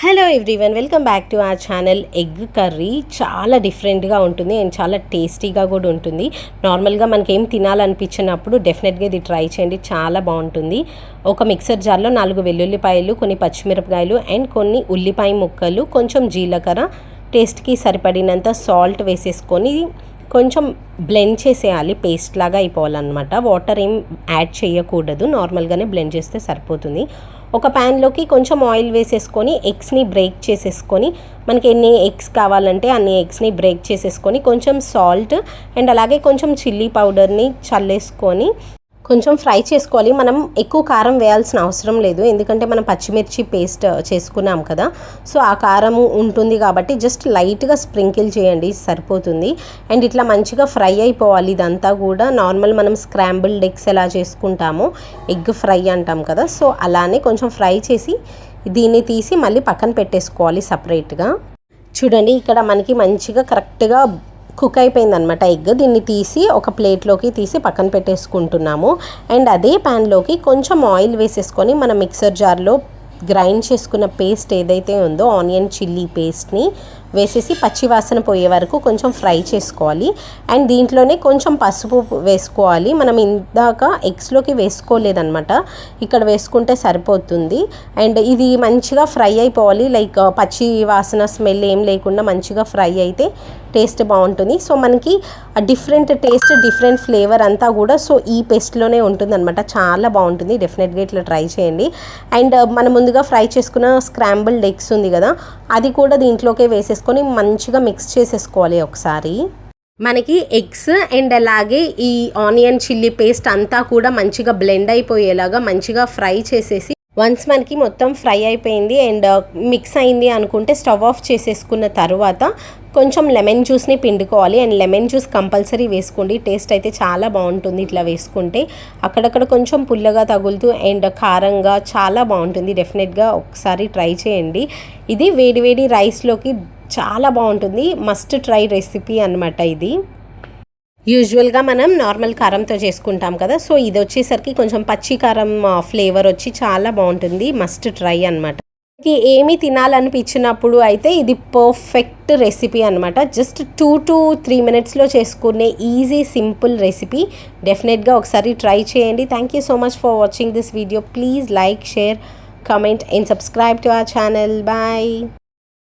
Hello everyone, welcome back to our channel. Egg curry చాలా డిఫరెంట్గా ఉంటుంది అండ్ చాలా టేస్టీగా కూడా ఉంటుంది. నార్మల్గా మనకి ఏం తినాలనిపించినప్పుడు డెఫినెట్గా ఇది ట్రై చేయండి, చాలా బాగుంటుంది. ఒక మిక్సర్ జార్లో 4 వెల్లుల్లిపాయలు, కొన్ని పచ్చిమిరపకాయలు అండ్ కొన్ని ఉల్లిపాయ ముక్కలు, కొంచెం జీలకర్ర, టేస్ట్కి సరిపడినంత సాల్ట్ వేసేసుకొని కొంచెం బ్లెండ్ చేసేయాలి. పేస్ట్ లాగా అయిపోవాలన్నమాట. వాటర్ ఏం యాడ్ చేయకూడదు, నార్మల్గానే బ్లెండ్ చేస్తే సరిపోతుంది. ఒక ప్యాన్లోకి కొంచెం ఆయిల్ వేసేసుకొని ఎగ్స్ని బ్రేక్ చేసేసుకొని, మనకి ఎన్ని ఎగ్స్ కావాలంటే అన్ని ఎగ్స్ని బ్రేక్ చేసేసుకొని కొంచెం సాల్ట్ అండ్ అలాగే కొంచెం చిల్లీ పౌడర్ని చల్లేసుకొని కొంచెం ఫ్రై చేసుకోవాలి. మనం ఎక్కువ కారం వేయాల్సిన అవసరం లేదు, ఎందుకంటే మనం పచ్చిమిర్చి పేస్ట్ చేసుకున్నాం కదా, సో ఆ కారం ఉంటుంది కాబట్టి జస్ట్ లైట్గా స్ప్రింకిల్ చేయండి, సరిపోతుంది. అండ్ ఇట్లా మంచిగా ఫ్రై అయిపోవాలి ఇదంతా కూడా. నార్మల్ మనం స్క్రాంబుల్డ్ ఎగ్స్ ఎలా చేసుకుంటామో ఎగ్ ఫ్రై అంటాం కదా, సో అలానే కొంచెం ఫ్రై చేసి దీన్ని తీసి మళ్ళీ పక్కన పెట్టేసుకోవాలి సపరేట్గా. చూడండి, ఇక్కడ మనకి మంచిగా కరెక్ట్గా కుక్ అయిపోయిందనమాట ఎగ్. దీన్ని తీసి ఒక ప్లేట్లోకి తీసి పక్కన పెట్టేసుకుంటున్నాము. అండ్ అదే ప్యాన్లోకి కొంచెం ఆయిల్ వేసేసుకొని మనం మిక్సర్ జార్లో గ్రైండ్ చేసుకున్న పేస్ట్ ఏదైతే ఉందో ఆనియన్ చిల్లీ పేస్ట్ని వేసేసి పచ్చివాసన పోయే వరకు కొంచెం ఫ్రై చేసుకోవాలి. అండ్ దీంట్లోనే కొంచెం పసుపు వేసుకోవాలి. మనం ఇందాక ఎగ్స్లోకి వేసుకోలేదన్నమాట, ఇక్కడ వేసుకుంటే సరిపోతుంది. అండ్ ఇది మంచిగా ఫ్రై అయిపోవాలి, లైక్ పచ్చి వాసన స్మెల్ ఏం లేకుండా మంచిగా ఫ్రై అయితే టేస్ట్ బాగుంటుంది. సో మనకి డిఫరెంట్ టేస్ట్, డిఫరెంట్ ఫ్లేవర్ అంతా కూడా సో ఈ పేస్ట్లోనే ఉంటుందన్నమాట. చాలా బాగుంటుంది, డెఫినెట్గా ఇట్లా ట్రై చేయండి. అండ్ మనం ముందుగా ఫ్రై చేసుకున్న స్క్రాంబుల్డ్ ఎగ్స్ ఉంది కదా, అది కూడా దీంట్లోకే వేసేసుకొని మంచిగా మిక్స్ చేసేసుకోవాలి ఒకసారి. మనకి ఎగ్స్ అండ్ అలాగే ఈ ఆనియన్ చిల్లీ పేస్ట్ అంతా కూడా మంచిగా బ్లెండ్ అయిపోయేలాగా మంచిగా ఫ్రై చేసేసి, వన్స్ మనకి మొత్తం ఫ్రై అయిపోయింది అండ్ మిక్స్ అయింది అనుకుంటే స్టవ్ ఆఫ్ చేసేసుకున్న తర్వాత కొంచెం లెమన్ జ్యూస్ని పిండుకోవాలి. అండ్ లెమన్ జ్యూస్ కంపల్సరీ వేసుకోండి, టేస్ట్ అయితే చాలా బాగుంటుంది ఇట్లా వేసుకుంటే. అక్కడక్కడ కొంచెం పుల్లగా తగులుతూ అండ్ కారంగా చాలా బాగుంటుంది. డెఫినెట్గా ఒకసారి ట్రై చేయండి. ఇది వేడివేడి రైస్లోకి చాలా బాగుంటుంది, మస్ట్ ట్రై రెసిపీ అన్నమాట ఇది. యూజువల్గా మనం నార్మల్ కారంతో చేసుకుంటాం కదా, సో ఇది వచ్చేసరికి కొంచెం పచ్చి కారం ఫ్లేవర్ వచ్చి చాలా బాగుంటుంది, మస్ట్ ట్రై అనమాట. ఏమి తినాలనిపించినప్పుడు అయితే ఇది పర్ఫెక్ట్ రెసిపీ అనమాట. జస్ట్ 2 to 3 minutesలో చేసుకునే ఈజీ సింపుల్ రెసిపీ. డెఫినెట్గా ఒకసారి ట్రై చేయండి. Thank you so much for watching this video. Please like, share, comment and subscribe to our channel. Bye.